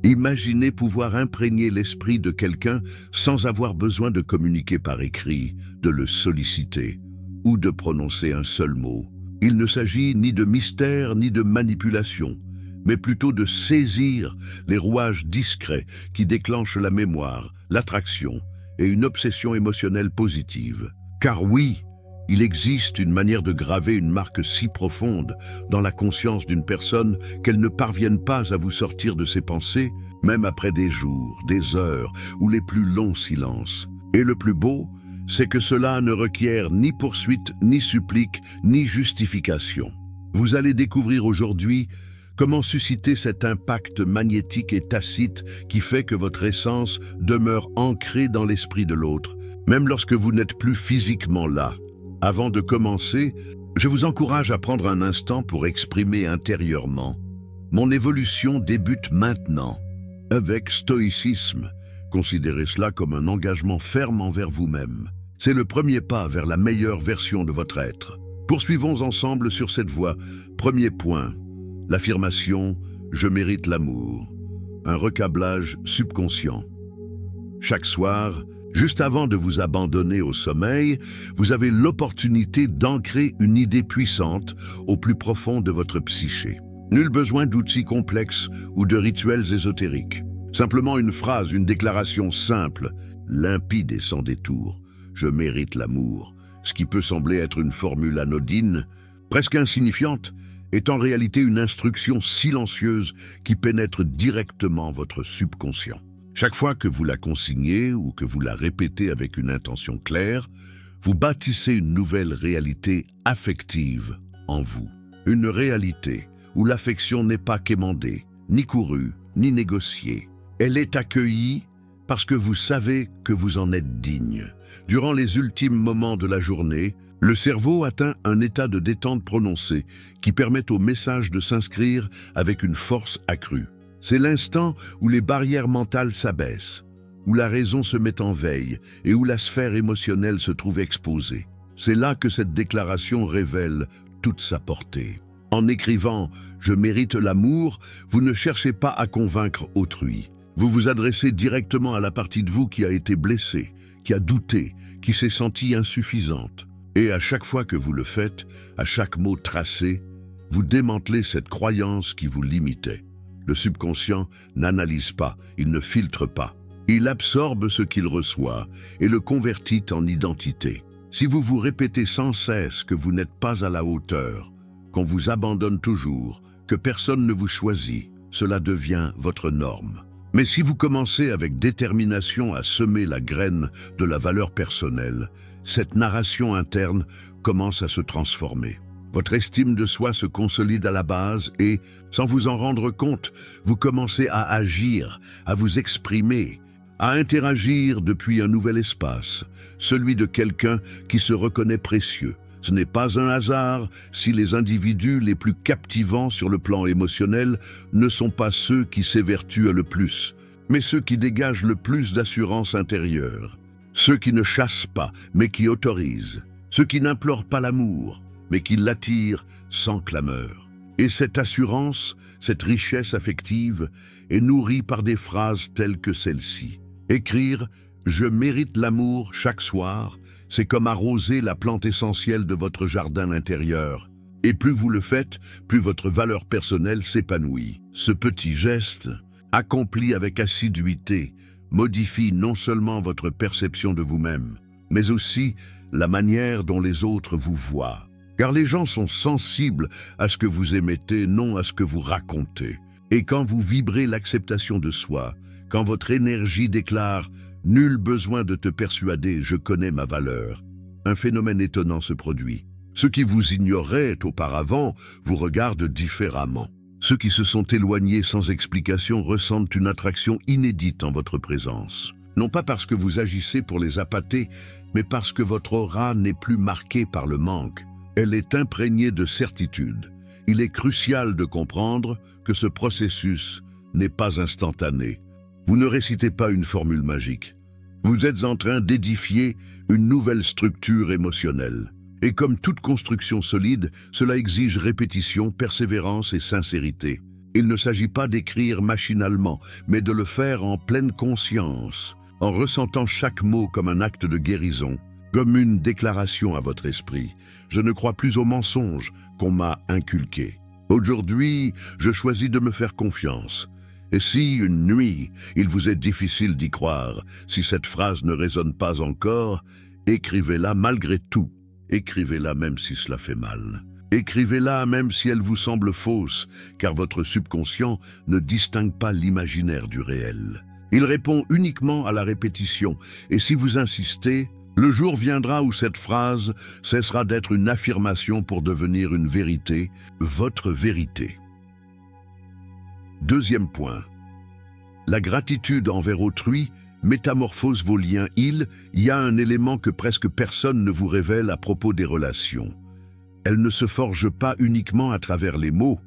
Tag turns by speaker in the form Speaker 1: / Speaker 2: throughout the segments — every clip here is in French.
Speaker 1: Imaginez pouvoir imprégner l'esprit de quelqu'un sans avoir besoin de communiquer par écrit, de le solliciter ou de prononcer un seul mot. Il ne s'agit ni de mystère ni de manipulation, mais plutôt de saisir les rouages discrets qui déclenchent la mémoire, l'attraction et une obsession émotionnelle positive. Car oui, il existe une manière de graver une marque si profonde dans la conscience d'une personne qu'elle ne parvienne pas à vous sortir de ses pensées, même après des jours, des heures ou les plus longs silences. Et le plus beau, c'est que cela ne requiert ni poursuite, ni supplique, ni justification. Vous allez découvrir aujourd'hui comment susciter cet impact magnétique et tacite qui fait que votre essence demeure ancrée dans l'esprit de l'autre, même lorsque vous n'êtes plus physiquement là. Avant de commencer, je vous encourage à prendre un instant pour exprimer intérieurement. Mon évolution débute maintenant, avec stoïcisme. Considérez cela comme un engagement ferme envers vous-même. C'est le premier pas vers la meilleure version de votre être. Poursuivons ensemble sur cette voie. Premier point, l'affirmation « Je mérite l'amour », un recablage subconscient. Chaque soir, juste avant de vous abandonner au sommeil, vous avez l'opportunité d'ancrer une idée puissante au plus profond de votre psyché. Nul besoin d'outils complexes ou de rituels ésotériques. Simplement une phrase, une déclaration simple, limpide et sans détour. Je mérite l'amour. Ce qui peut sembler être une formule anodine, presque insignifiante, est en réalité une instruction silencieuse qui pénètre directement votre subconscient. Chaque fois que vous la consignez ou que vous la répétez avec une intention claire, vous bâtissez une nouvelle réalité affective en vous. Une réalité où l'affection n'est pas quémandée, ni courue, ni négociée. Elle est accueillie parce que vous savez que vous en êtes digne. Durant les ultimes moments de la journée, le cerveau atteint un état de détente prononcé qui permet au message de s'inscrire avec une force accrue. C'est l'instant où les barrières mentales s'abaissent, où la raison se met en veille et où la sphère émotionnelle se trouve exposée. C'est là que cette déclaration révèle toute sa portée. En écrivant « Je mérite l'amour », vous ne cherchez pas à convaincre autrui. Vous vous adressez directement à la partie de vous qui a été blessée, qui a douté, qui s'est sentie insuffisante. Et à chaque fois que vous le faites, à chaque mot tracé, vous démantelez cette croyance qui vous limitait. Le subconscient n'analyse pas, il ne filtre pas. Il absorbe ce qu'il reçoit et le convertit en identité. Si vous vous répétez sans cesse que vous n'êtes pas à la hauteur, qu'on vous abandonne toujours, que personne ne vous choisit, cela devient votre norme. Mais si vous commencez avec détermination à semer la graine de la valeur personnelle, cette narration interne commence à se transformer. Votre estime de soi se consolide à la base et, sans vous en rendre compte, vous commencez à agir, à vous exprimer, à interagir depuis un nouvel espace, celui de quelqu'un qui se reconnaît précieux. Ce n'est pas un hasard si les individus les plus captivants sur le plan émotionnel ne sont pas ceux qui s'évertuent le plus, mais ceux qui dégagent le plus d'assurance intérieure. Ceux qui ne chassent pas, mais qui autorisent. Ceux qui n'implorent pas l'amour, mais qui l'attirent sans clameur. Et cette assurance, cette richesse affective, est nourrie par des phrases telles que celle-ci. Écrire « Je mérite l'amour » chaque soir, c'est comme arroser la plante essentielle de votre jardin intérieur. Et plus vous le faites, plus votre valeur personnelle s'épanouit. Ce petit geste, accompli avec assiduité, modifie non seulement votre perception de vous-même, mais aussi la manière dont les autres vous voient. Car les gens sont sensibles à ce que vous émettez, non à ce que vous racontez. Et quand vous vibrez l'acceptation de soi, quand votre énergie déclare « Nul besoin de te persuader, je connais ma valeur », un phénomène étonnant se produit. Ceux qui vous ignoraient auparavant vous regardent différemment. Ceux qui se sont éloignés sans explication ressentent une attraction inédite en votre présence. Non pas parce que vous agissez pour les appâter, mais parce que votre aura n'est plus marquée par le manque. Elle est imprégnée de certitude. Il est crucial de comprendre que ce processus n'est pas instantané. Vous ne récitez pas une formule magique. Vous êtes en train d'édifier une nouvelle structure émotionnelle. Et comme toute construction solide, cela exige répétition, persévérance et sincérité. Il ne s'agit pas d'écrire machinalement, mais de le faire en pleine conscience, en ressentant chaque mot comme un acte de guérison, comme une déclaration à votre esprit. Je ne crois plus aux mensonges qu'on m'a inculqués. Aujourd'hui, je choisis de me faire confiance. Et si, une nuit, il vous est difficile d'y croire, si cette phrase ne résonne pas encore, écrivez-la malgré tout. Écrivez-la même si cela fait mal. Écrivez-la même si elle vous semble fausse, car votre subconscient ne distingue pas l'imaginaire du réel. Il répond uniquement à la répétition, et si vous insistez, le jour viendra où cette phrase cessera d'être une affirmation pour devenir une vérité, votre vérité. Deuxième point. La gratitude envers autrui métamorphose vos liens. Il y a un élément que presque personne ne vous révèle à propos des relations. Elle ne se forge pas uniquement à travers les mots,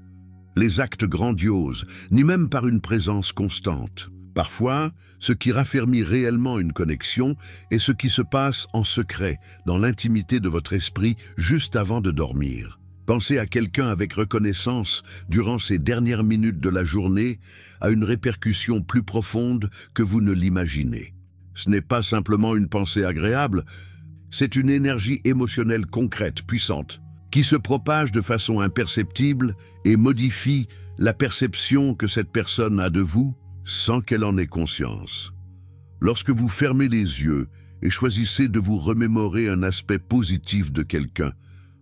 Speaker 1: les actes grandioses, ni même par une présence constante. Parfois, ce qui raffermit réellement une connexion est ce qui se passe en secret, dans l'intimité de votre esprit, juste avant de dormir. Pensez à quelqu'un avec reconnaissance durant ces dernières minutes de la journée, à une répercussion plus profonde que vous ne l'imaginez. Ce n'est pas simplement une pensée agréable, c'est une énergie émotionnelle concrète, puissante, qui se propage de façon imperceptible et modifie la perception que cette personne a de vous, sans qu'elle en ait conscience. Lorsque vous fermez les yeux et choisissez de vous remémorer un aspect positif de quelqu'un,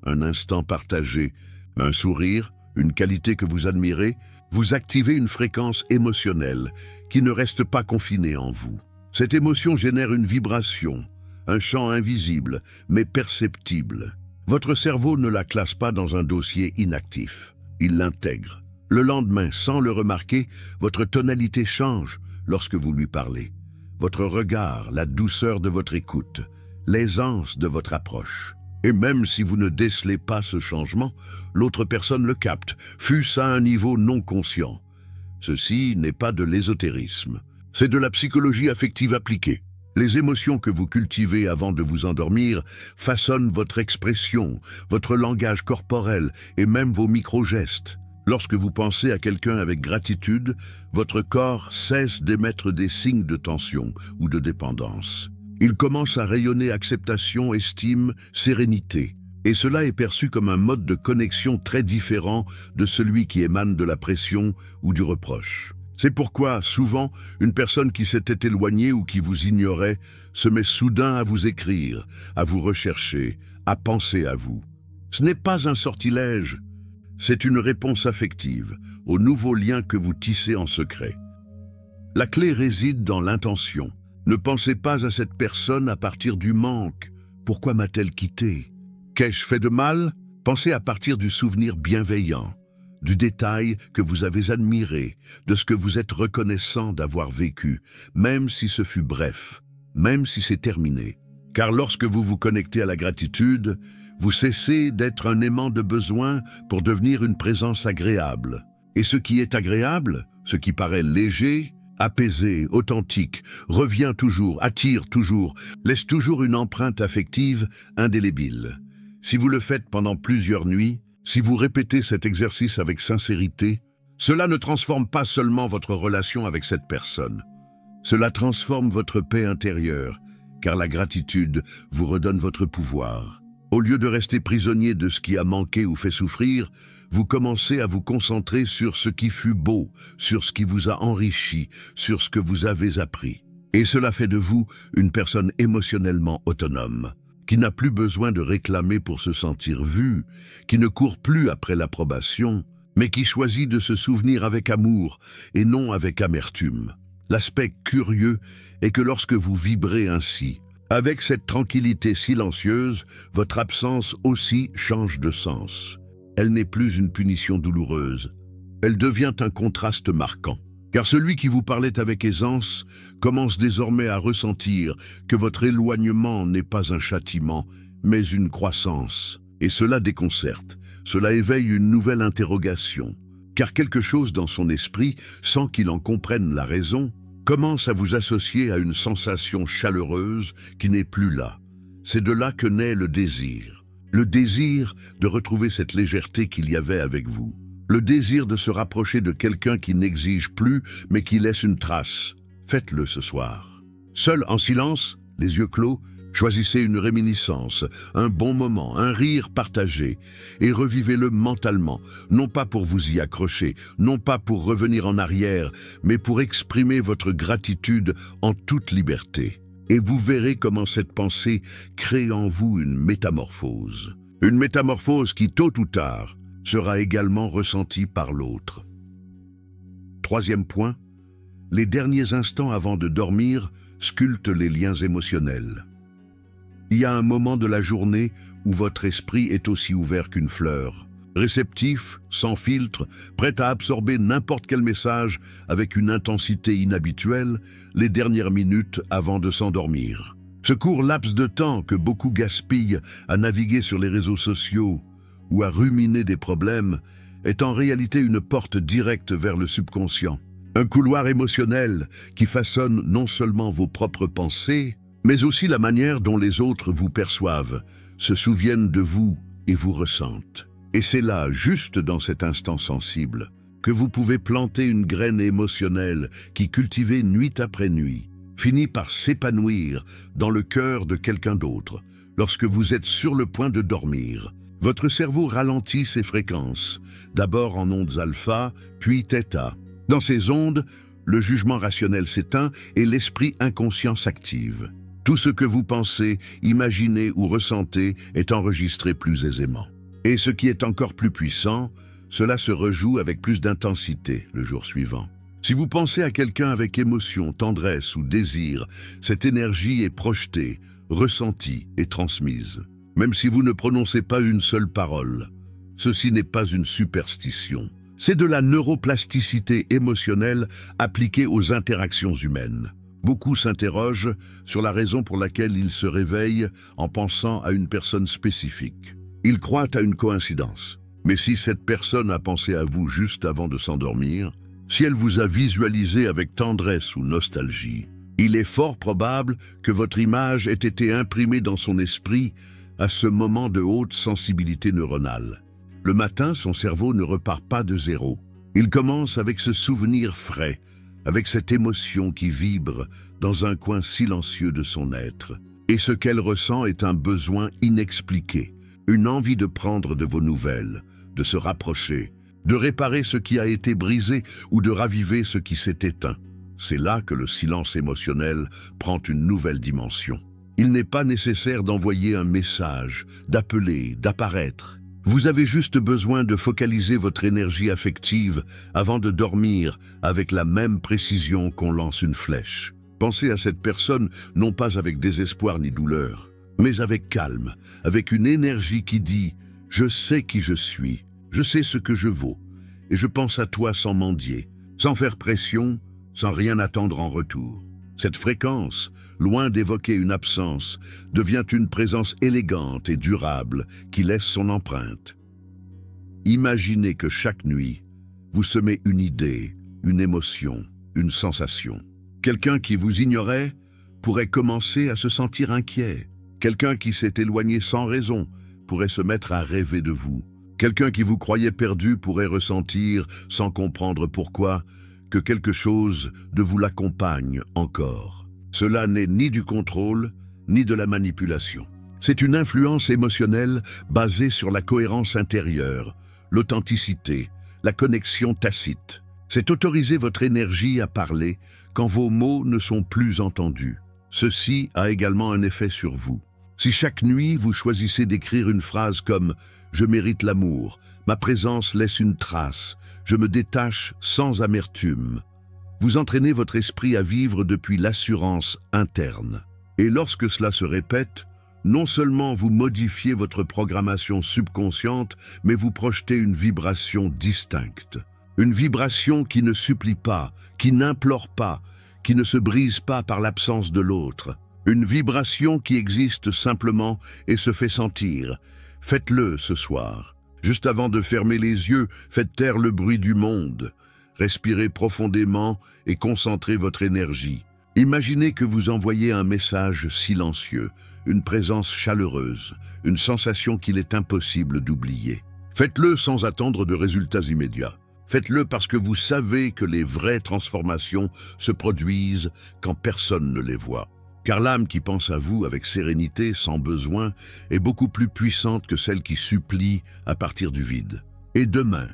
Speaker 1: un instant partagé, un sourire, une qualité que vous admirez, vous activez une fréquence émotionnelle qui ne reste pas confinée en vous. Cette émotion génère une vibration, un champ invisible mais perceptible. Votre cerveau ne la classe pas dans un dossier inactif, il l'intègre. Le lendemain, sans le remarquer, votre tonalité change lorsque vous lui parlez. Votre regard, la douceur de votre écoute, l'aisance de votre approche. Et même si vous ne décelez pas ce changement, l'autre personne le capte, fût-ce à un niveau non conscient. Ceci n'est pas de l'ésotérisme, c'est de la psychologie affective appliquée. Les émotions que vous cultivez avant de vous endormir façonnent votre expression, votre langage corporel et même vos micro-gestes. Lorsque vous pensez à quelqu'un avec gratitude, votre corps cesse d'émettre des signes de tension ou de dépendance. Il commence à rayonner acceptation, estime, sérénité. Et cela est perçu comme un mode de connexion très différent de celui qui émane de la pression ou du reproche. C'est pourquoi, souvent, une personne qui s'était éloignée ou qui vous ignorait se met soudain à vous écrire, à vous rechercher, à penser à vous. Ce n'est pas un sortilège. C'est une réponse affective aux nouveaux liens que vous tissez en secret. La clé réside dans l'intention. Ne pensez pas à cette personne à partir du manque. Pourquoi m'a-t-elle quitté? Qu'ai-je fait de mal? Pensez à partir du souvenir bienveillant, du détail que vous avez admiré, de ce que vous êtes reconnaissant d'avoir vécu, même si ce fut bref, même si c'est terminé. Car lorsque vous vous connectez à la gratitude, vous cessez d'être un aimant de besoin pour devenir une présence agréable. Et ce qui est agréable, ce qui paraît léger, apaisé, authentique, revient toujours, attire toujours, laisse toujours une empreinte affective indélébile. Si vous le faites pendant plusieurs nuits, si vous répétez cet exercice avec sincérité, cela ne transforme pas seulement votre relation avec cette personne. Cela transforme votre paix intérieure, car la gratitude vous redonne votre pouvoir. Au lieu de rester prisonnier de ce qui a manqué ou fait souffrir, vous commencez à vous concentrer sur ce qui fut beau, sur ce qui vous a enrichi, sur ce que vous avez appris. Et cela fait de vous une personne émotionnellement autonome, qui n'a plus besoin de réclamer pour se sentir vue, qui ne court plus après l'approbation, mais qui choisit de se souvenir avec amour et non avec amertume. L'aspect curieux est que lorsque vous vibrez ainsi, avec cette tranquillité silencieuse, votre absence aussi change de sens. Elle n'est plus une punition douloureuse, elle devient un contraste marquant. Car celui qui vous parlait avec aisance commence désormais à ressentir que votre éloignement n'est pas un châtiment, mais une croissance. Et cela déconcerte, cela éveille une nouvelle interrogation. Car quelque chose dans son esprit, sans qu'il en comprenne la raison, commence à vous associer à une sensation chaleureuse qui n'est plus là. C'est de là que naît le désir de retrouver cette légèreté qu'il y avait avec vous. Le désir de se rapprocher de quelqu'un qui n'exige plus, mais qui laisse une trace. Faites-le ce soir. Seul en silence, les yeux clos, choisissez une réminiscence, un bon moment, un rire partagé, et revivez-le mentalement, non pas pour vous y accrocher, non pas pour revenir en arrière, mais pour exprimer votre gratitude en toute liberté. Et vous verrez comment cette pensée crée en vous une métamorphose. Une métamorphose qui, tôt ou tard, sera également ressentie par l'autre. Troisième point, les derniers instants avant de dormir sculptent les liens émotionnels. Il y a un moment de la journée où votre esprit est aussi ouvert qu'une fleur. Réceptif, sans filtre, prêt à absorber n'importe quel message avec une intensité inhabituelle, les dernières minutes avant de s'endormir. Ce court laps de temps que beaucoup gaspillent à naviguer sur les réseaux sociaux ou à ruminer des problèmes est en réalité une porte directe vers le subconscient. Un couloir émotionnel qui façonne non seulement vos propres pensées, mais aussi la manière dont les autres vous perçoivent, se souviennent de vous et vous ressentent. Et c'est là, juste dans cet instant sensible, que vous pouvez planter une graine émotionnelle qui, cultivée nuit après nuit, finit par s'épanouir dans le cœur de quelqu'un d'autre. Lorsque vous êtes sur le point de dormir, votre cerveau ralentit ses fréquences, d'abord en ondes alpha, puis θ. Dans ces ondes, le jugement rationnel s'éteint et l'esprit inconscient s'active. Tout ce que vous pensez, imaginez ou ressentez est enregistré plus aisément. Et ce qui est encore plus puissant, cela se rejoue avec plus d'intensité le jour suivant. Si vous pensez à quelqu'un avec émotion, tendresse ou désir, cette énergie est projetée, ressentie et transmise. Même si vous ne prononcez pas une seule parole, ceci n'est pas une superstition. C'est de la neuroplasticité émotionnelle appliquée aux interactions humaines. Beaucoup s'interrogent sur la raison pour laquelle ils se réveillent en pensant à une personne spécifique. Ils croient à une coïncidence. Mais si cette personne a pensé à vous juste avant de s'endormir, si elle vous a visualisé avec tendresse ou nostalgie, il est fort probable que votre image ait été imprimée dans son esprit à ce moment de haute sensibilité neuronale. Le matin, son cerveau ne repart pas de zéro. Il commence avec ce souvenir frais, avec cette émotion qui vibre dans un coin silencieux de son être. Et ce qu'elle ressent est un besoin inexpliqué, une envie de prendre de vos nouvelles, de se rapprocher, de réparer ce qui a été brisé ou de raviver ce qui s'est éteint. C'est là que le silence émotionnel prend une nouvelle dimension. Il n'est pas nécessaire d'envoyer un message, d'appeler, d'apparaître. Vous avez juste besoin de focaliser votre énergie affective avant de dormir avec la même précision qu'on lance une flèche. Pensez à cette personne non pas avec désespoir ni douleur, mais avec calme, avec une énergie qui dit « Je sais qui je suis, je sais ce que je vaux, et je pense à toi sans mendier, sans faire pression, sans rien attendre en retour. » Cette fréquence, loin d'évoquer une absence, devient une présence élégante et durable qui laisse son empreinte. Imaginez que chaque nuit, vous semez une idée, une émotion, une sensation. Quelqu'un qui vous ignorait pourrait commencer à se sentir inquiet. Quelqu'un qui s'est éloigné sans raison pourrait se mettre à rêver de vous. Quelqu'un qui vous croyait perdu pourrait ressentir, sans comprendre pourquoi, que quelque chose de vous l'accompagne encore. Cela n'est ni du contrôle, ni de la manipulation. C'est une influence émotionnelle basée sur la cohérence intérieure, l'authenticité, la connexion tacite. C'est autoriser votre énergie à parler quand vos mots ne sont plus entendus. Ceci a également un effet sur vous. Si chaque nuit vous choisissez d'écrire une phrase comme « Je mérite l'amour »,« Ma présence laisse une trace »,« Je me détache sans amertume », vous entraînez votre esprit à vivre depuis l'assurance interne. Et lorsque cela se répète, non seulement vous modifiez votre programmation subconsciente, mais vous projetez une vibration distincte. Une vibration qui ne supplie pas, qui n'implore pas, qui ne se brise pas par l'absence de l'autre. Une vibration qui existe simplement et se fait sentir. Faites-le ce soir. Juste avant de fermer les yeux, faites taire le bruit du monde. Respirez profondément et concentrez votre énergie. Imaginez que vous envoyez un message silencieux, une présence chaleureuse, une sensation qu'il est impossible d'oublier. Faites-le sans attendre de résultats immédiats. Faites-le parce que vous savez que les vraies transformations se produisent quand personne ne les voit. Car l'âme qui pense à vous avec sérénité, sans besoin, est beaucoup plus puissante que celle qui supplie à partir du vide. Et demain,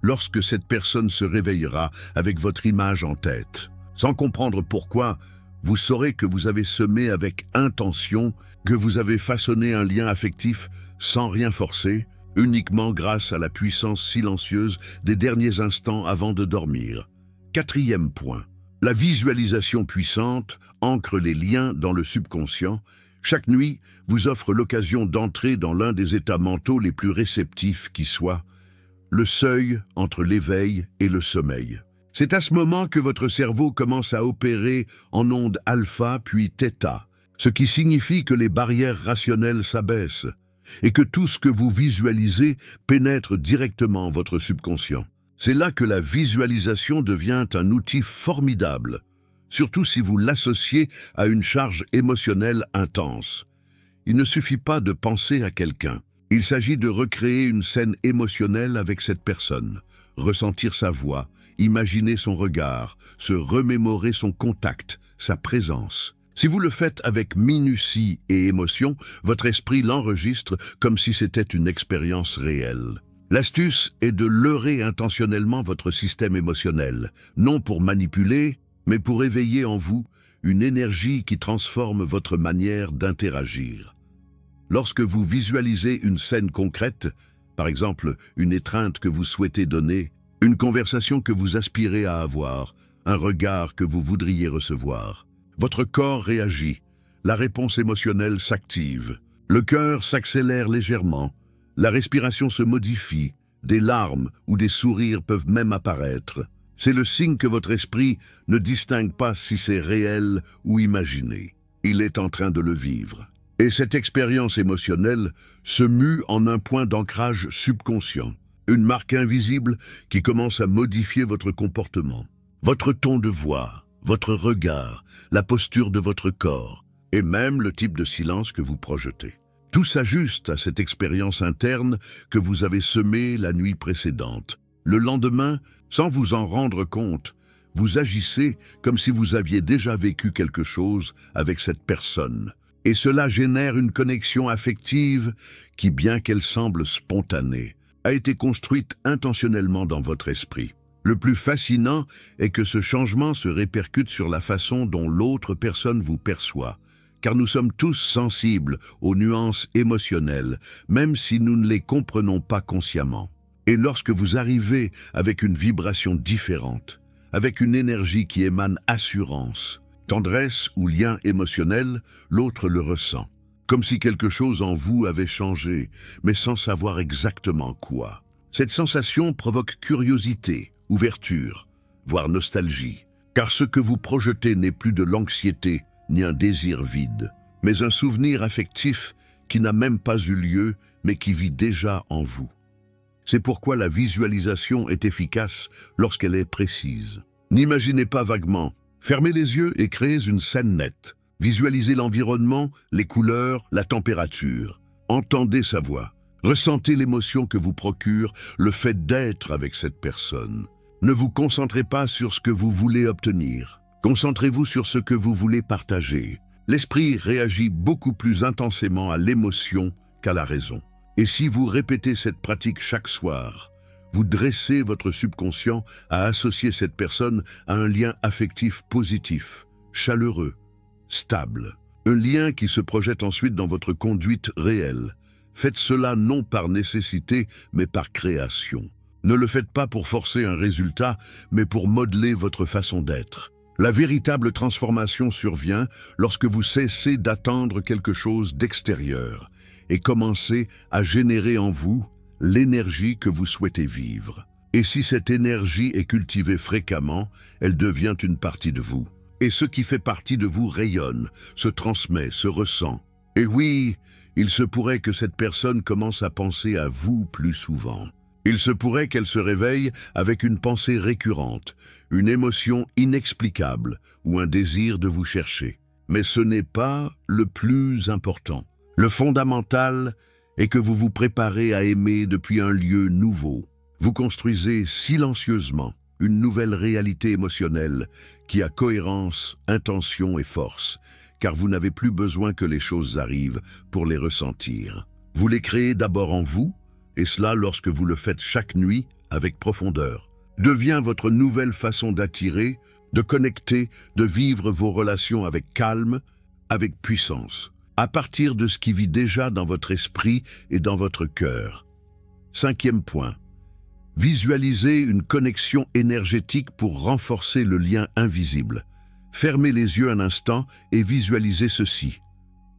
Speaker 1: lorsque cette personne se réveillera avec votre image en tête, sans comprendre pourquoi, vous saurez que vous avez semé avec intention, que vous avez façonné un lien affectif sans rien forcer, uniquement grâce à la puissance silencieuse des derniers instants avant de dormir. 4e point. La visualisation puissante ancre les liens dans le subconscient. Chaque nuit vous offre l'occasion d'entrer dans l'un des états mentaux les plus réceptifs qui soit, le seuil entre l'éveil et le sommeil. C'est à ce moment que votre cerveau commence à opérer en ondes alpha puis θ, ce qui signifie que les barrières rationnelles s'abaissent et que tout ce que vous visualisez pénètre directement votre subconscient. C'est là que la visualisation devient un outil formidable, surtout si vous l'associez à une charge émotionnelle intense. Il ne suffit pas de penser à quelqu'un. Il s'agit de recréer une scène émotionnelle avec cette personne, ressentir sa voix, imaginer son regard, se remémorer son contact, sa présence. Si vous le faites avec minutie et émotion, votre esprit l'enregistre comme si c'était une expérience réelle. L'astuce est de leurrer intentionnellement votre système émotionnel, non pour manipuler, mais pour éveiller en vous une énergie qui transforme votre manière d'interagir. Lorsque vous visualisez une scène concrète, par exemple une étreinte que vous souhaitez donner, une conversation que vous aspirez à avoir, un regard que vous voudriez recevoir, votre corps réagit, la réponse émotionnelle s'active, le cœur s'accélère légèrement, la respiration se modifie, des larmes ou des sourires peuvent même apparaître. C'est le signe que votre esprit ne distingue pas si c'est réel ou imaginé. Il est en train de le vivre. Et cette expérience émotionnelle se mue en un point d'ancrage subconscient, une marque invisible qui commence à modifier votre comportement. Votre ton de voix, votre regard, la posture de votre corps, et même le type de silence que vous projetez. Tout s'ajuste à cette expérience interne que vous avez semée la nuit précédente. Le lendemain, sans vous en rendre compte, vous agissez comme si vous aviez déjà vécu quelque chose avec cette personne. Et cela génère une connexion affective qui, bien qu'elle semble spontanée, a été construite intentionnellement dans votre esprit. Le plus fascinant est que ce changement se répercute sur la façon dont l'autre personne vous perçoit, car nous sommes tous sensibles aux nuances émotionnelles, même si nous ne les comprenons pas consciemment. Et lorsque vous arrivez avec une vibration différente, avec une énergie qui émane assurance, tendresse ou lien émotionnel, l'autre le ressent, comme si quelque chose en vous avait changé, mais sans savoir exactement quoi. Cette sensation provoque curiosité, ouverture, voire nostalgie, car ce que vous projetez n'est plus de l'anxiété ni un désir vide, mais un souvenir affectif qui n'a même pas eu lieu, mais qui vit déjà en vous. C'est pourquoi la visualisation est efficace lorsqu'elle est précise. N'imaginez pas vaguement. Fermez les yeux et créez une scène nette. Visualisez l'environnement, les couleurs, la température. Entendez sa voix. Ressentez l'émotion que vous procure le fait d'être avec cette personne. Ne vous concentrez pas sur ce que vous voulez obtenir. Concentrez-vous sur ce que vous voulez partager. L'esprit réagit beaucoup plus intensément à l'émotion qu'à la raison. Et si vous répétez cette pratique chaque soir, vous dressez votre subconscient à associer cette personne à un lien affectif positif, chaleureux, stable. Un lien qui se projette ensuite dans votre conduite réelle. Faites cela non par nécessité, mais par création. Ne le faites pas pour forcer un résultat, mais pour modeler votre façon d'être. La véritable transformation survient lorsque vous cessez d'attendre quelque chose d'extérieur et commencez à générer en vous l'énergie que vous souhaitez vivre. Et si cette énergie est cultivée fréquemment, elle devient une partie de vous. Et ce qui fait partie de vous rayonne, se transmet, se ressent. Et oui, il se pourrait que cette personne commence à penser à vous plus souvent. Il se pourrait qu'elle se réveille avec une pensée récurrente, une émotion inexplicable ou un désir de vous chercher. Mais ce n'est pas le plus important. Le fondamental et que vous vous préparez à aimer depuis un lieu nouveau. Vous construisez silencieusement une nouvelle réalité émotionnelle qui a cohérence, intention et force, car vous n'avez plus besoin que les choses arrivent pour les ressentir. Vous les créez d'abord en vous, et cela lorsque vous le faites chaque nuit avec profondeur. Devient votre nouvelle façon d'attirer, de connecter, de vivre vos relations avec calme, avec puissance, à partir de ce qui vit déjà dans votre esprit et dans votre cœur. 5e point. Visualisez une connexion énergétique pour renforcer le lien invisible. Fermez les yeux un instant et visualisez ceci.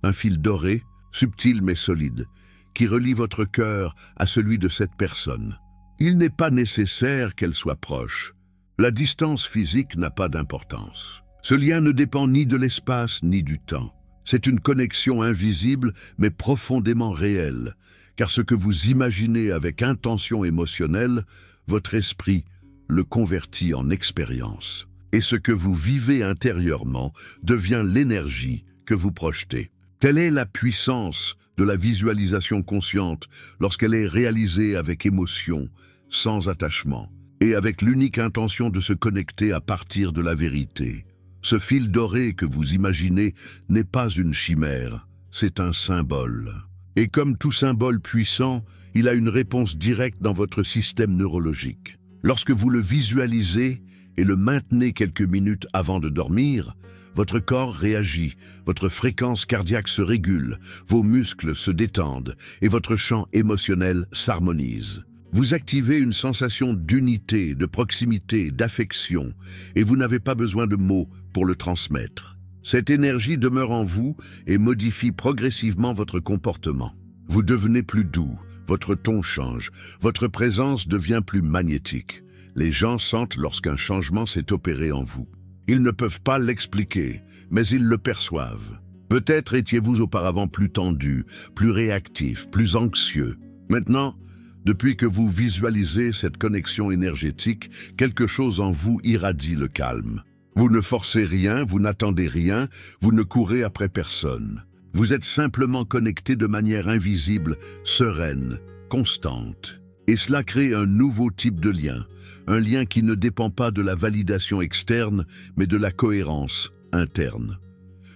Speaker 1: Un fil doré, subtil mais solide, qui relie votre cœur à celui de cette personne. Il n'est pas nécessaire qu'elle soit proche. La distance physique n'a pas d'importance. Ce lien ne dépend ni de l'espace ni du temps. C'est une connexion invisible mais profondément réelle, car ce que vous imaginez avec intention émotionnelle, votre esprit le convertit en expérience. Et ce que vous vivez intérieurement devient l'énergie que vous projetez. Telle est la puissance de la visualisation consciente lorsqu'elle est réalisée avec émotion, sans attachement, et avec l'unique intention de se connecter à partir de la vérité. Ce fil doré que vous imaginez n'est pas une chimère, c'est un symbole. Et comme tout symbole puissant, il a une réponse directe dans votre système neurologique. Lorsque vous le visualisez et le maintenez quelques minutes avant de dormir, votre corps réagit, votre fréquence cardiaque se régule, vos muscles se détendent et votre champ émotionnel s'harmonise. Vous activez une sensation d'unité, de proximité, d'affection, et vous n'avez pas besoin de mots pour le transmettre. Cette énergie demeure en vous et modifie progressivement votre comportement. Vous devenez plus doux, votre ton change, votre présence devient plus magnétique. Les gens sentent lorsqu'un changement s'est opéré en vous. Ils ne peuvent pas l'expliquer, mais ils le perçoivent. Peut-être étiez-vous auparavant plus tendu, plus réactif, plus anxieux. Maintenant, depuis que vous visualisez cette connexion énergétique, quelque chose en vous irradie le calme. Vous ne forcez rien, vous n'attendez rien, vous ne courez après personne. Vous êtes simplement connecté de manière invisible, sereine, constante. Et cela crée un nouveau type de lien, un lien qui ne dépend pas de la validation externe, mais de la cohérence interne.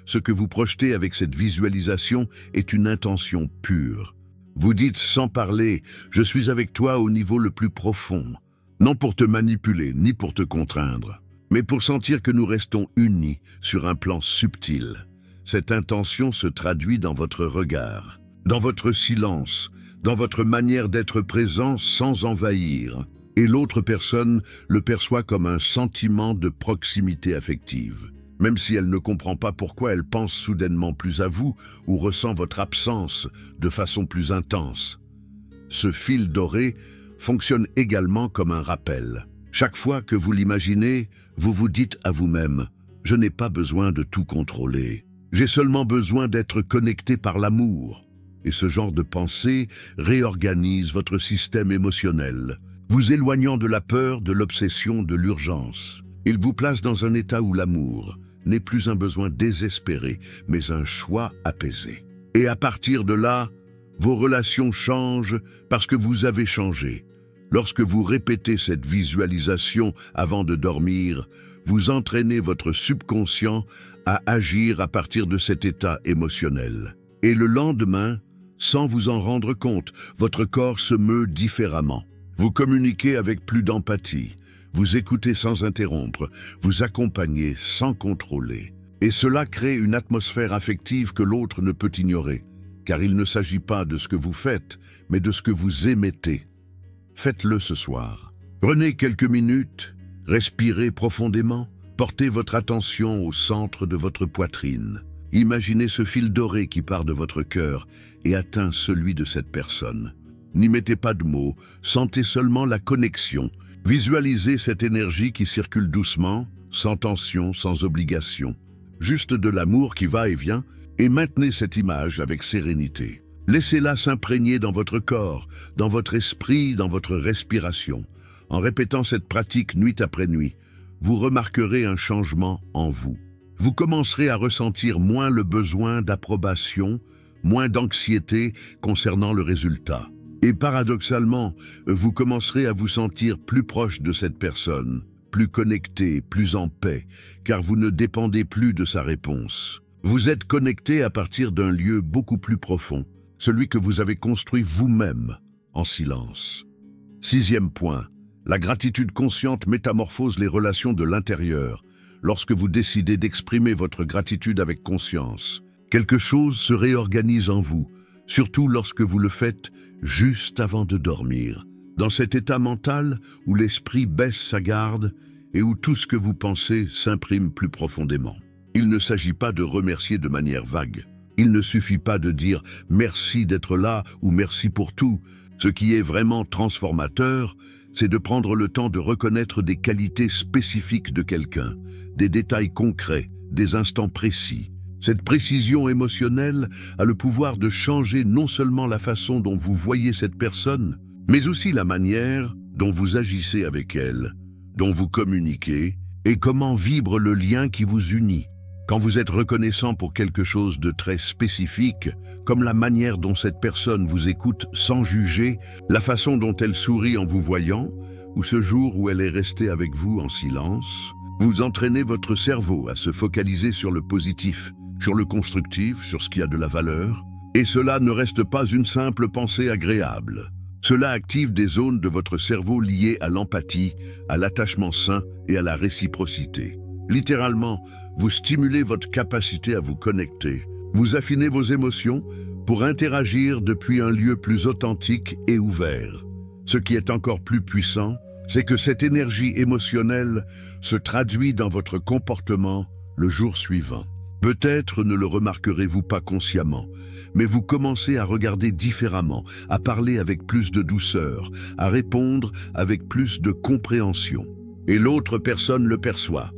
Speaker 1: Ce que vous projetez avec cette visualisation est une intention pure. Vous dites sans parler « Je suis avec toi au niveau le plus profond », non pour te manipuler, ni pour te contraindre, mais pour sentir que nous restons unis sur un plan subtil. Cette intention se traduit dans votre regard, dans votre silence, dans votre manière d'être présent sans envahir, et l'autre personne le perçoit comme un sentiment de proximité affective. Même si elle ne comprend pas pourquoi elle pense soudainement plus à vous ou ressent votre absence de façon plus intense. Ce fil doré fonctionne également comme un rappel. Chaque fois que vous l'imaginez, vous vous dites à vous-même « Je n'ai pas besoin de tout contrôler. J'ai seulement besoin d'être connecté par l'amour. » Et ce genre de pensée réorganise votre système émotionnel, vous éloignant de la peur, de l'obsession, de l'urgence. Il vous place dans un état où l'amour n'est plus un besoin désespéré, mais un choix apaisé. Et à partir de là, vos relations changent parce que vous avez changé. Lorsque vous répétez cette visualisation avant de dormir, vous entraînez votre subconscient à agir à partir de cet état émotionnel. Et le lendemain, sans vous en rendre compte, votre corps se meut différemment. Vous communiquez avec plus d'empathie. Vous écoutez sans interrompre, vous accompagnez sans contrôler. Et cela crée une atmosphère affective que l'autre ne peut ignorer, car il ne s'agit pas de ce que vous faites, mais de ce que vous émettez. Faites-le ce soir. Prenez quelques minutes, respirez profondément, portez votre attention au centre de votre poitrine. Imaginez ce fil doré qui part de votre cœur et atteint celui de cette personne. N'y mettez pas de mots, sentez seulement la connexion. Visualisez cette énergie qui circule doucement, sans tension, sans obligation. Juste de l'amour qui va et vient, et maintenez cette image avec sérénité. Laissez-la s'imprégner dans votre corps, dans votre esprit, dans votre respiration. En répétant cette pratique nuit après nuit, vous remarquerez un changement en vous. Vous commencerez à ressentir moins le besoin d'approbation, moins d'anxiété concernant le résultat. Et paradoxalement, vous commencerez à vous sentir plus proche de cette personne, plus connecté, plus en paix, car vous ne dépendez plus de sa réponse. Vous êtes connecté à partir d'un lieu beaucoup plus profond, celui que vous avez construit vous-même, en silence. 6e point, la gratitude consciente métamorphose les relations de l'intérieur. Lorsque vous décidez d'exprimer votre gratitude avec conscience, quelque chose se réorganise en vous, surtout lorsque vous le faites juste avant de dormir. Dans cet état mental où l'esprit baisse sa garde et où tout ce que vous pensez s'imprime plus profondément. Il ne s'agit pas de remercier de manière vague. Il ne suffit pas de dire « merci d'être là » ou « merci pour tout ». Ce qui est vraiment transformateur, c'est de prendre le temps de reconnaître des qualités spécifiques de quelqu'un, des détails concrets, des instants précis. Cette précision émotionnelle a le pouvoir de changer non seulement la façon dont vous voyez cette personne, mais aussi la manière dont vous agissez avec elle, dont vous communiquez et comment vibre le lien qui vous unit. Quand vous êtes reconnaissant pour quelque chose de très spécifique, comme la manière dont cette personne vous écoute sans juger, la façon dont elle sourit en vous voyant, ou ce jour où elle est restée avec vous en silence, vous entraînez votre cerveau à se focaliser sur le positif, sur le constructif, sur ce qui a de la valeur. Et cela ne reste pas une simple pensée agréable. Cela active des zones de votre cerveau liées à l'empathie, à l'attachement sain et à la réciprocité. Littéralement, vous stimulez votre capacité à vous connecter. Vous affinez vos émotions pour interagir depuis un lieu plus authentique et ouvert. Ce qui est encore plus puissant, c'est que cette énergie émotionnelle se traduit dans votre comportement le jour suivant. Peut-être ne le remarquerez-vous pas consciemment, mais vous commencez à regarder différemment, à parler avec plus de douceur, à répondre avec plus de compréhension. Et l'autre personne le perçoit,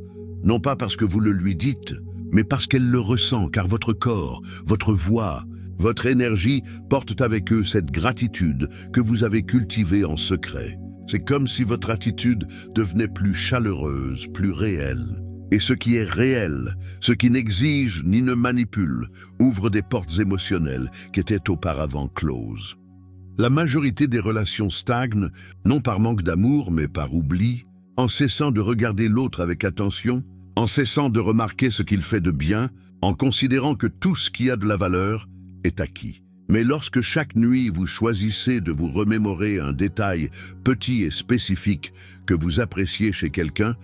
Speaker 1: non pas parce que vous le lui dites, mais parce qu'elle le ressent, car votre corps, votre voix, votre énergie portent avec eux cette gratitude que vous avez cultivée en secret. C'est comme si votre attitude devenait plus chaleureuse, plus réelle. Et ce qui est réel, ce qui n'exige ni ne manipule, ouvre des portes émotionnelles qui étaient auparavant closes. La majorité des relations stagnent, non par manque d'amour, mais par oubli, en cessant de regarder l'autre avec attention, en cessant de remarquer ce qu'il fait de bien, en considérant que tout ce qui a de la valeur est acquis. Mais lorsque chaque nuit vous choisissez de vous remémorer un détail petit et spécifique que vous appréciez chez quelqu'un,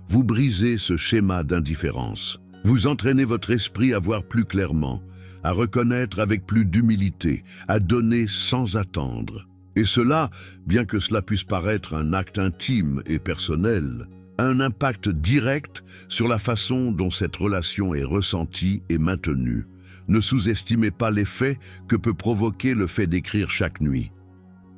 Speaker 1: vous brisez ce schéma d'indifférence. Vous entraînez votre esprit à voir plus clairement, à reconnaître avec plus d'humilité, à donner sans attendre. Et cela, bien que cela puisse paraître un acte intime et personnel, a un impact direct sur la façon dont cette relation est ressentie et maintenue. Ne sous-estimez pas l'effet que peut provoquer le fait d'écrire chaque nuit.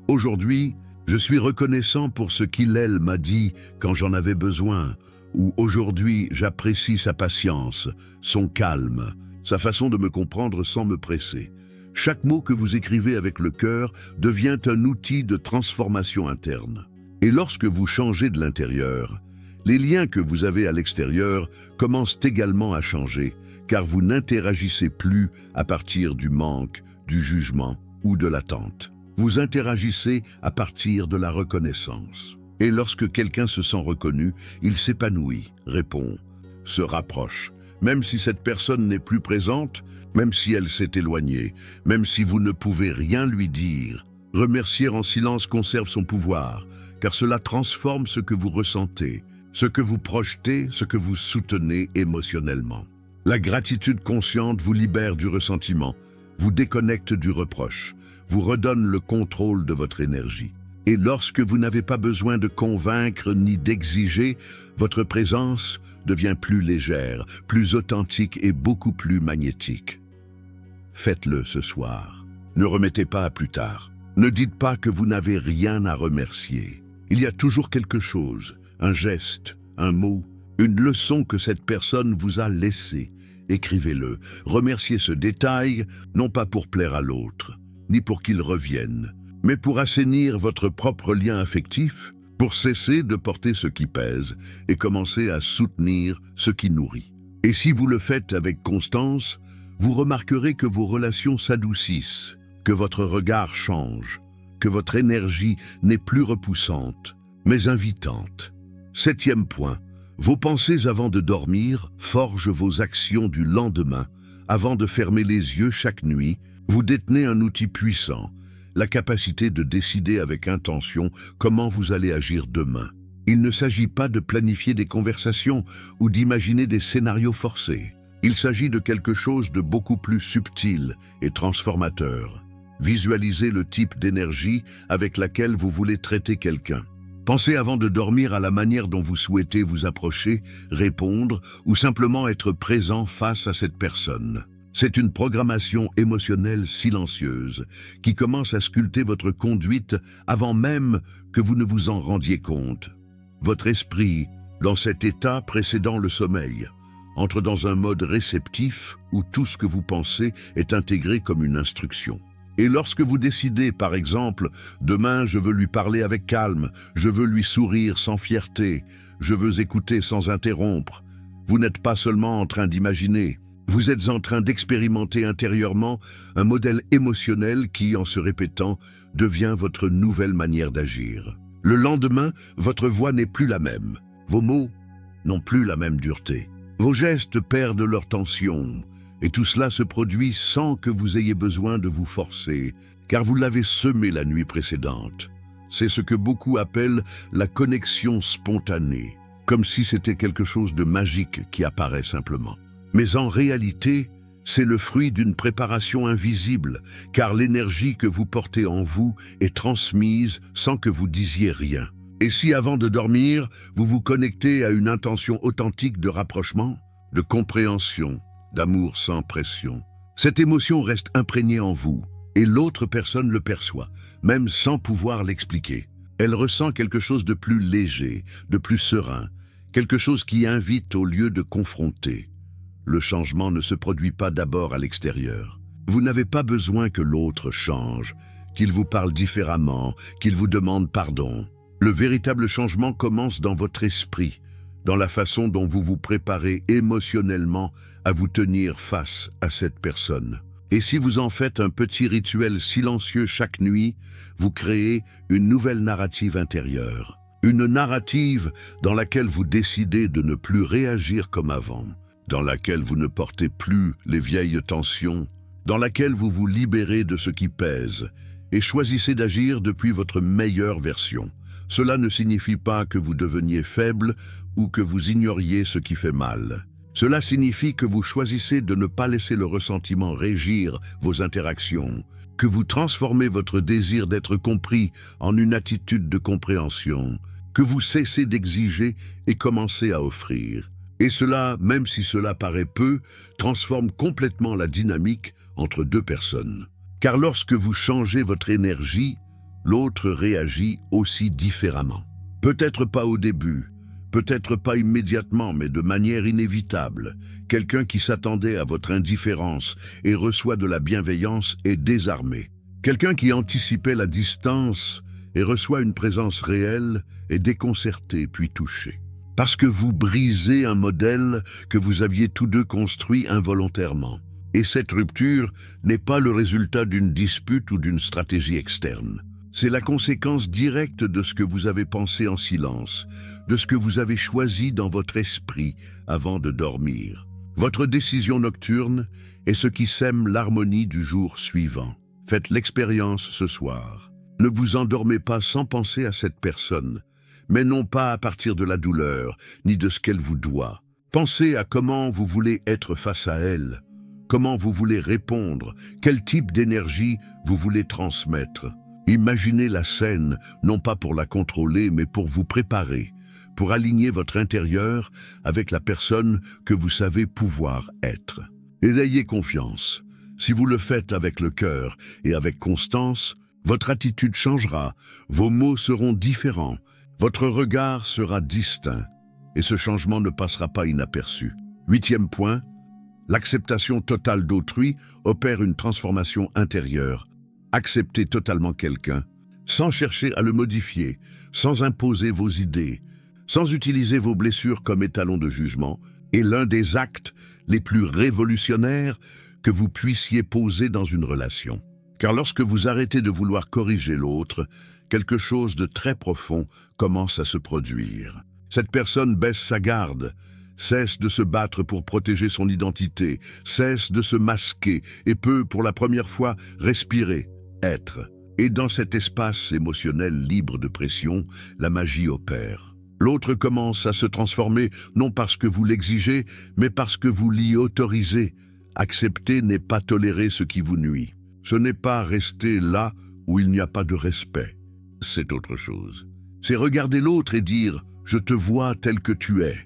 Speaker 1: Aujourd'hui, je suis reconnaissant pour ce qu'il, elle, m'a dit quand j'en avais besoin, ou aujourd'hui, j'apprécie sa patience, son calme, sa façon de me comprendre sans me presser. Chaque mot que vous écrivez avec le cœur devient un outil de transformation interne. Et lorsque vous changez de l'intérieur, les liens que vous avez à l'extérieur commencent également à changer, car vous n'interagissez plus à partir du manque, du jugement ou de l'attente. Vous interagissez à partir de la reconnaissance. Et lorsque quelqu'un se sent reconnu, il s'épanouit, répond, se rapproche. Même si cette personne n'est plus présente, même si elle s'est éloignée, même si vous ne pouvez rien lui dire, remercier en silence conserve son pouvoir, car cela transforme ce que vous ressentez, ce que vous projetez, ce que vous soutenez émotionnellement. La gratitude consciente vous libère du ressentiment, vous déconnecte du reproche, vous redonne le contrôle de votre énergie. Et lorsque vous n'avez pas besoin de convaincre ni d'exiger, votre présence devient plus légère, plus authentique et beaucoup plus magnétique. Faites-le ce soir. Ne remettez pas à plus tard. Ne dites pas que vous n'avez rien à remercier. Il y a toujours quelque chose, un geste, un mot, une leçon que cette personne vous a laissée. Écrivez-le. Remerciez ce détail, non pas pour plaire à l'autre, ni pour qu'il revienne, mais pour assainir votre propre lien affectif, pour cesser de porter ce qui pèse et commencer à soutenir ce qui nourrit. Et si vous le faites avec constance, vous remarquerez que vos relations s'adoucissent, que votre regard change, que votre énergie n'est plus repoussante, mais invitante. 7e point, vos pensées avant de dormir forgent vos actions du lendemain. Avant de fermer les yeux chaque nuit, vous détenez un outil puissant, la capacité de décider avec intention comment vous allez agir demain. Il ne s'agit pas de planifier des conversations ou d'imaginer des scénarios forcés. Il s'agit de quelque chose de beaucoup plus subtil et transformateur. Visualisez le type d'énergie avec laquelle vous voulez traiter quelqu'un. Pensez avant de dormir à la manière dont vous souhaitez vous approcher, répondre ou simplement être présent face à cette personne. C'est une programmation émotionnelle silencieuse qui commence à sculpter votre conduite avant même que vous ne vous en rendiez compte. Votre esprit, dans cet état précédant le sommeil, entre dans un mode réceptif où tout ce que vous pensez est intégré comme une instruction. Et lorsque vous décidez, par exemple, demain je veux lui parler avec calme, je veux lui sourire sans fierté, je veux écouter sans interrompre, vous n'êtes pas seulement en train d'imaginer, vous êtes en train d'expérimenter intérieurement un modèle émotionnel qui, en se répétant, devient votre nouvelle manière d'agir. Le lendemain, votre voix n'est plus la même, vos mots n'ont plus la même dureté, vos gestes perdent leur tension. Et tout cela se produit sans que vous ayez besoin de vous forcer, car vous l'avez semé la nuit précédente. C'est ce que beaucoup appellent la connexion spontanée, comme si c'était quelque chose de magique qui apparaît simplement. Mais en réalité, c'est le fruit d'une préparation invisible, car l'énergie que vous portez en vous est transmise sans que vous disiez rien. Et si avant de dormir, vous vous connectez à une intention authentique de rapprochement, de compréhension, d'amour sans pression. Cette émotion reste imprégnée en vous, et l'autre personne le perçoit, même sans pouvoir l'expliquer. Elle ressent quelque chose de plus léger, de plus serein, quelque chose qui invite au lieu de confronter. Le changement ne se produit pas d'abord à l'extérieur. Vous n'avez pas besoin que l'autre change, qu'il vous parle différemment, qu'il vous demande pardon. Le véritable changement commence dans votre esprit, dans la façon dont vous vous préparez émotionnellement à vous tenir face à cette personne. Et si vous en faites un petit rituel silencieux chaque nuit, vous créez une nouvelle narrative intérieure. Une narrative dans laquelle vous décidez de ne plus réagir comme avant, dans laquelle vous ne portez plus les vieilles tensions, dans laquelle vous vous libérez de ce qui pèse et choisissez d'agir depuis votre meilleure version. Cela ne signifie pas que vous deveniez faible ou que vous ignoriez ce qui fait mal. Cela signifie que vous choisissez de ne pas laisser le ressentiment régir vos interactions, que vous transformez votre désir d'être compris en une attitude de compréhension, que vous cessez d'exiger et commencez à offrir. Et cela, même si cela paraît peu, transforme complètement la dynamique entre deux personnes. Car lorsque vous changez votre énergie, l'autre réagit aussi différemment. Peut-être pas au début, peut-être pas immédiatement, mais de manière inévitable. Quelqu'un qui s'attendait à votre indifférence et reçoit de la bienveillance est désarmé. Quelqu'un qui anticipait la distance et reçoit une présence réelle est déconcerté puis touché. Parce que vous brisez un modèle que vous aviez tous deux construit involontairement. Et cette rupture n'est pas le résultat d'une dispute ou d'une stratégie externe. C'est la conséquence directe de ce que vous avez pensé en silence, de ce que vous avez choisi dans votre esprit avant de dormir. Votre décision nocturne est ce qui sème l'harmonie du jour suivant. Faites l'expérience ce soir. Ne vous endormez pas sans penser à cette personne, mais non pas à partir de la douleur, ni de ce qu'elle vous doit. Pensez à comment vous voulez être face à elle, comment vous voulez répondre, quel type d'énergie vous voulez transmettre. Imaginez la scène, non pas pour la contrôler, mais pour vous préparer, pour aligner votre intérieur avec la personne que vous savez pouvoir être. Et ayez confiance. Si vous le faites avec le cœur et avec constance, votre attitude changera, vos mots seront différents, votre regard sera distinct, et ce changement ne passera pas inaperçu. 8e point, l'acceptation totale d'autrui opère une transformation intérieure. Acceptez totalement quelqu'un, sans chercher à le modifier, sans imposer vos idées, sans utiliser vos blessures comme étalon de jugement, est l'un des actes les plus révolutionnaires que vous puissiez poser dans une relation. Car lorsque vous arrêtez de vouloir corriger l'autre, quelque chose de très profond commence à se produire. Cette personne baisse sa garde, cesse de se battre pour protéger son identité, cesse de se masquer et peut, pour la première fois, respirer, être. Et dans cet espace émotionnel libre de pression, la magie opère. L'autre commence à se transformer non parce que vous l'exigez, mais parce que vous l'y autorisez. Accepter n'est pas tolérer ce qui vous nuit. Ce n'est pas rester là où il n'y a pas de respect. C'est autre chose. C'est regarder l'autre et dire « je te vois tel que tu es ».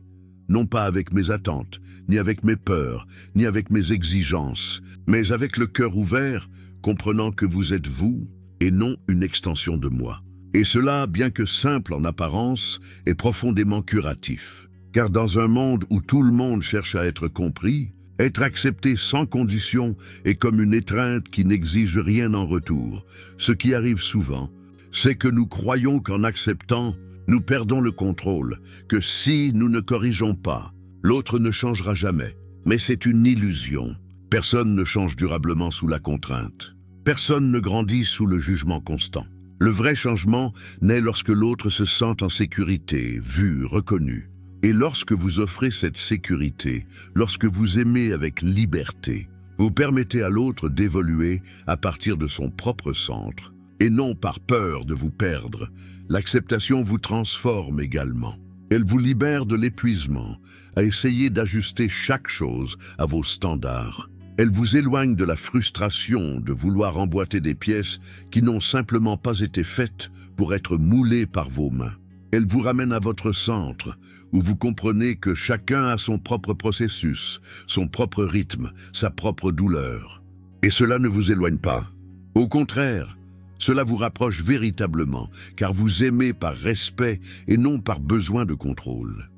Speaker 1: Non pas avec mes attentes, ni avec mes peurs, ni avec mes exigences, mais avec le cœur ouvert, comprenant que vous êtes vous et non une extension de moi. Et cela, bien que simple en apparence, est profondément curatif. Car dans un monde où tout le monde cherche à être compris, être accepté sans condition est comme une étreinte qui n'exige rien en retour. Ce qui arrive souvent, c'est que nous croyons qu'en acceptant, nous perdons le contrôle, que si nous ne corrigeons pas, l'autre ne changera jamais. Mais c'est une illusion. Personne ne change durablement sous la contrainte. Personne ne grandit sous le jugement constant. Le vrai changement naît lorsque l'autre se sent en sécurité, vu, reconnu. Et lorsque vous offrez cette sécurité, lorsque vous aimez avec liberté, vous permettez à l'autre d'évoluer à partir de son propre centre, et non par peur de vous perdre. L'acceptation vous transforme également. Elle vous libère de l'épuisement, à essayer d'ajuster chaque chose à vos standards. Elle vous éloigne de la frustration de vouloir emboîter des pièces qui n'ont simplement pas été faites pour être moulées par vos mains. Elle vous ramène à votre centre, où vous comprenez que chacun a son propre processus, son propre rythme, sa propre douleur. Et cela ne vous éloigne pas. Au contraire, cela vous rapproche véritablement, car vous aimez par respect et non par besoin de contrôle.